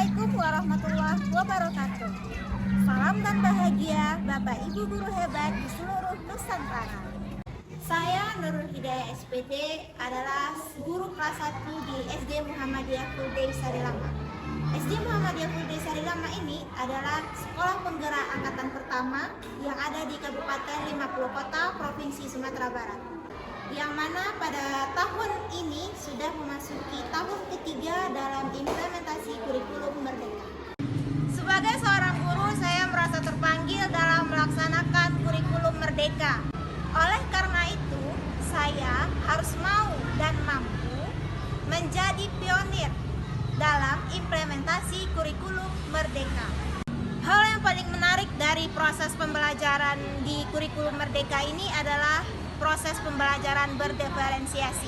Assalamualaikum warahmatullahi wabarakatuh. Salam dan bahagia Bapak Ibu guru hebat di seluruh Nusantara. Saya Nurul Hidayah SPD adalah guru kelas 1 di SD Muhammadiyah Full Day Sarilama. SD Muhammadiyah Full Day Sarilama ini adalah sekolah penggerak angkatan pertama yang ada di Kabupaten 50 Kota, Provinsi Sumatera Barat. Yang mana pada tahun ini sudah memasuki tahun ketiga dalam implementasi kurikulum Merdeka. Sebagai seorang guru, saya merasa terpanggil dalam melaksanakan kurikulum Merdeka. Oleh karena itu, saya harus mau dan mampu menjadi pionir dalam implementasi kurikulum Merdeka. Hal yang paling menarik dari proses pembelajaran di kurikulum Merdeka ini adalah proses pembelajaran berdiferensiasi.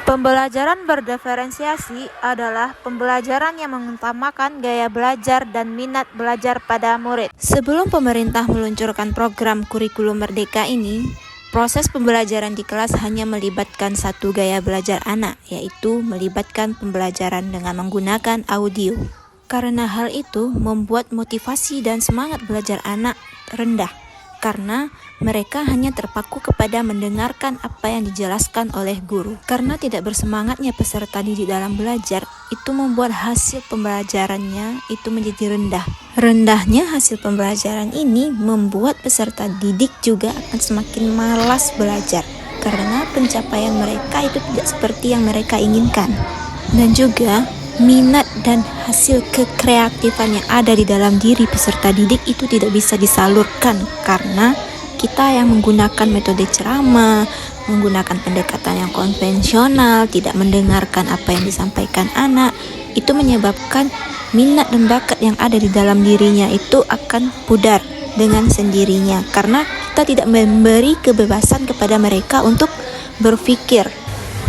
Pembelajaran berdiferensiasi adalah pembelajaran yang mengutamakan gaya belajar dan minat belajar pada murid. Sebelum pemerintah meluncurkan program kurikulum Merdeka ini, proses pembelajaran di kelas hanya melibatkan satu gaya belajar anak, yaitu melibatkan pembelajaran dengan menggunakan audio. Karena hal itu membuat motivasi dan semangat belajar anak rendah, karena mereka hanya terpaku kepada mendengarkan apa yang dijelaskan oleh guru. Karena tidak bersemangatnya peserta didik dalam belajar, itu membuat hasil pembelajarannya itu menjadi rendah. Rendahnya hasil pembelajaran ini membuat peserta didik juga akan semakin malas belajar, karena pencapaian mereka itu tidak seperti yang mereka inginkan. Dan juga minat dan hasil kekreatifan yang ada di dalam diri peserta didik itu tidak bisa disalurkan, karena kita yang menggunakan metode ceramah, menggunakan pendekatan yang konvensional, tidak mendengarkan apa yang disampaikan anak, itu menyebabkan minat dan bakat yang ada di dalam dirinya itu akan pudar dengan sendirinya, karena kita tidak memberi kebebasan kepada mereka untuk berpikir.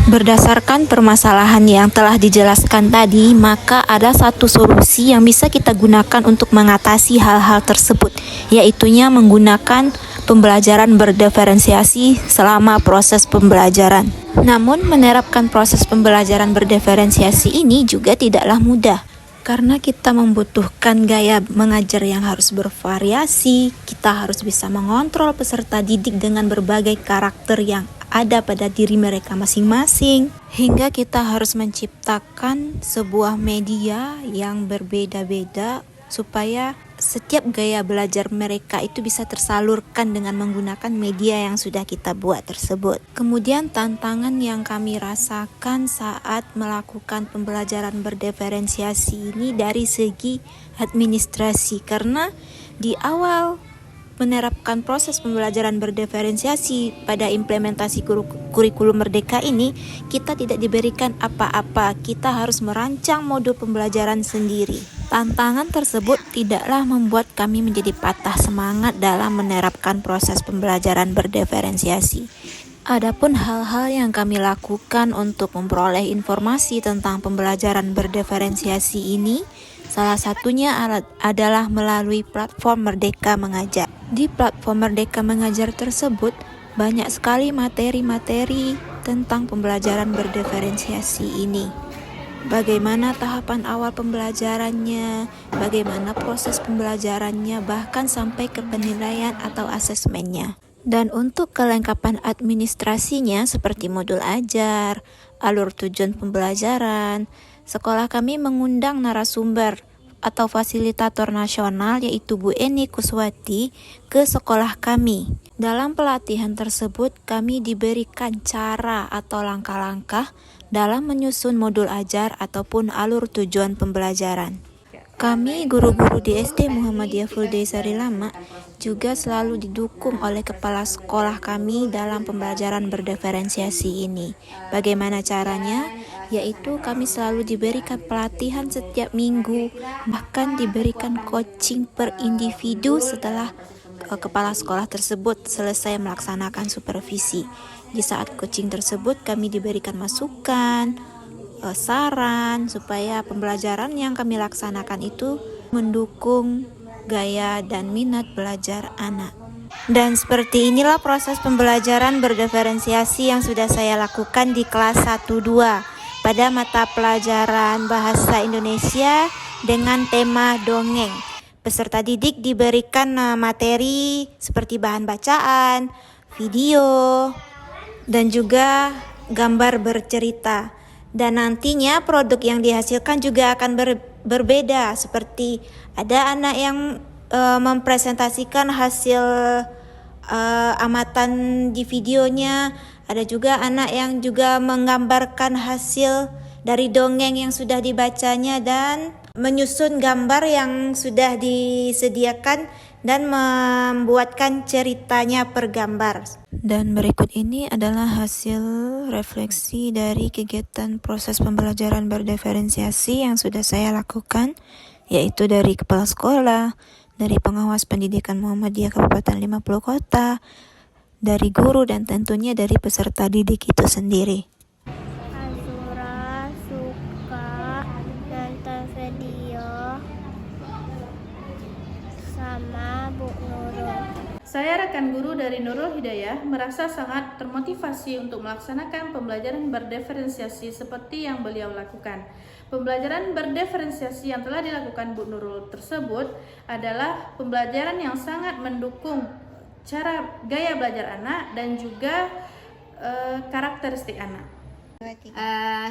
Berdasarkan permasalahan yang telah dijelaskan tadi, maka ada satu solusi yang bisa kita gunakan untuk mengatasi hal-hal tersebut, yaitunya menggunakan pembelajaran berdiferensiasi selama proses pembelajaran. Namun, menerapkan proses pembelajaran berdiferensiasi ini juga tidaklah mudah, karena kita membutuhkan gaya mengajar yang harus bervariasi. Kita harus bisa mengontrol peserta didik dengan berbagai karakter yang ada pada diri mereka masing-masing, hingga kita harus menciptakan sebuah media yang berbeda-beda supaya setiap gaya belajar mereka itu bisa tersalurkan dengan menggunakan media yang sudah kita buat tersebut. Kemudian tantangan yang kami rasakan saat melakukan pembelajaran berdiferensiasi ini dari segi administrasi, karena di awal menerapkan proses pembelajaran berdiferensiasi pada implementasi kurikulum Merdeka ini, kita tidak diberikan apa-apa. Kita harus merancang modul pembelajaran sendiri. Tantangan tersebut tidaklah membuat kami menjadi patah semangat dalam menerapkan proses pembelajaran berdiferensiasi. Adapun hal-hal yang kami lakukan untuk memperoleh informasi tentang pembelajaran berdiferensiasi ini, salah satunya adalah melalui platform Merdeka Mengajar. Di platform Merdeka Mengajar tersebut, banyak sekali materi-materi tentang pembelajaran berdiferensiasi ini. Bagaimana tahapan awal pembelajarannya, bagaimana proses pembelajarannya, bahkan sampai ke penilaian atau asesmennya. Dan untuk kelengkapan administrasinya seperti modul ajar, alur tujuan pembelajaran, sekolah kami mengundang narasumber atau fasilitator nasional, yaitu Bu Eni Kuswati, ke sekolah kami. Dalam pelatihan tersebut kami diberikan cara atau langkah-langkah dalam menyusun modul ajar ataupun alur tujuan pembelajaran. Kami guru-guru di SD Muhammadiyah Full Day Sarilama juga selalu didukung oleh kepala sekolah kami dalam pembelajaran berdiferensiasi ini. Bagaimana caranya? Yaitu kami selalu diberikan pelatihan setiap minggu, bahkan diberikan coaching per individu setelah kepala sekolah tersebut selesai melaksanakan supervisi. Di saat coaching tersebut kami diberikan masukan, saran supaya pembelajaran yang kami laksanakan itu mendukung gaya dan minat belajar anak. Dan seperti inilah proses pembelajaran berdiferensiasi yang sudah saya lakukan di kelas 1-2 pada mata pelajaran Bahasa Indonesia dengan tema dongeng. Peserta didik diberikan materi seperti bahan bacaan, video, dan juga gambar bercerita. Dan nantinya produk yang dihasilkan juga akan berbeda, seperti ada anak yang mempresentasikan hasil amatan di videonya, ada juga anak yang juga menggambarkan hasil dari dongeng yang sudah dibacanya dan menyusun gambar yang sudah disediakan dan membuatkan ceritanya per gambar. Dan berikut ini adalah hasil refleksi dari kegiatan proses pembelajaran berdiferensiasi yang sudah saya lakukan, yaitu dari kepala sekolah, dari pengawas pendidikan Muhammadiyah Kabupaten 50 Kota, dari guru, dan tentunya dari peserta didik itu sendiri. Azura suka nonton video sama Bu Nurul. Saya rekan guru dari Nurul Hidayah merasa sangat termotivasi untuk melaksanakan pembelajaran berdiferensiasi seperti yang beliau lakukan. Pembelajaran berdiferensiasi yang telah dilakukan Bu Nurul tersebut adalah pembelajaran yang sangat mendukung cara gaya belajar anak dan juga karakteristik anak.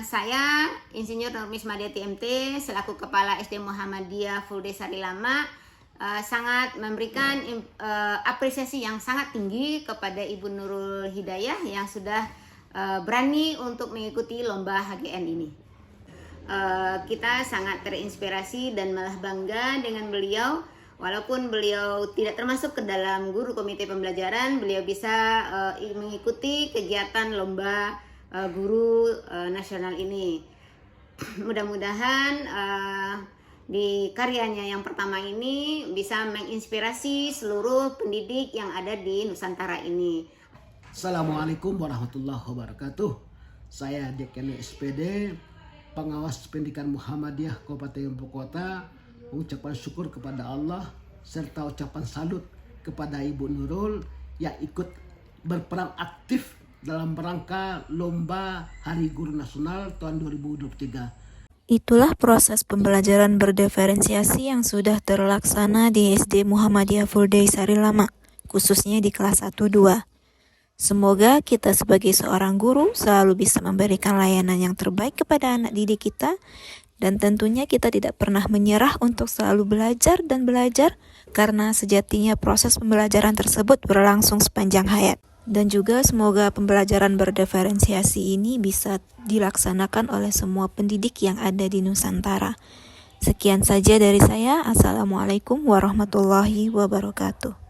Saya Insinyur Nurmis Madiati MT selaku Kepala SD Muhammadiyah Full Day Sari Lama sangat memberikan apresiasi yang sangat tinggi kepada Ibu Nurul Hidayah yang sudah berani untuk mengikuti lomba HGN ini. Kita sangat terinspirasi dan malah bangga dengan beliau. Walaupun beliau tidak termasuk ke dalam guru komite pembelajaran, beliau bisa mengikuti kegiatan lomba guru nasional ini. Mudah-mudahan di karyanya yang pertama ini bisa menginspirasi seluruh pendidik yang ada di Nusantara ini. Assalamualaikum warahmatullahi wabarakatuh. Saya Dekan SPD, pengawas pendidikan Muhammadiyah Kabupaten 50 Kota, mengucapkan syukur kepada Allah serta ucapan salut kepada Ibu Nurul yang ikut berperan aktif dalam rangka lomba Hari Guru Nasional tahun 2023. Itulah proses pembelajaran berdiferensiasi yang sudah terlaksana di SD Muhammadiyah Full Day Sari Lama, khususnya di kelas 1-2. Semoga kita sebagai seorang guru selalu bisa memberikan layanan yang terbaik kepada anak didik kita, dan tentunya kita tidak pernah menyerah untuk selalu belajar dan belajar, karena sejatinya proses pembelajaran tersebut berlangsung sepanjang hayat. Dan juga semoga pembelajaran berdiferensiasi ini bisa dilaksanakan oleh semua pendidik yang ada di Nusantara. Sekian saja dari saya. Assalamualaikum warahmatullahi wabarakatuh.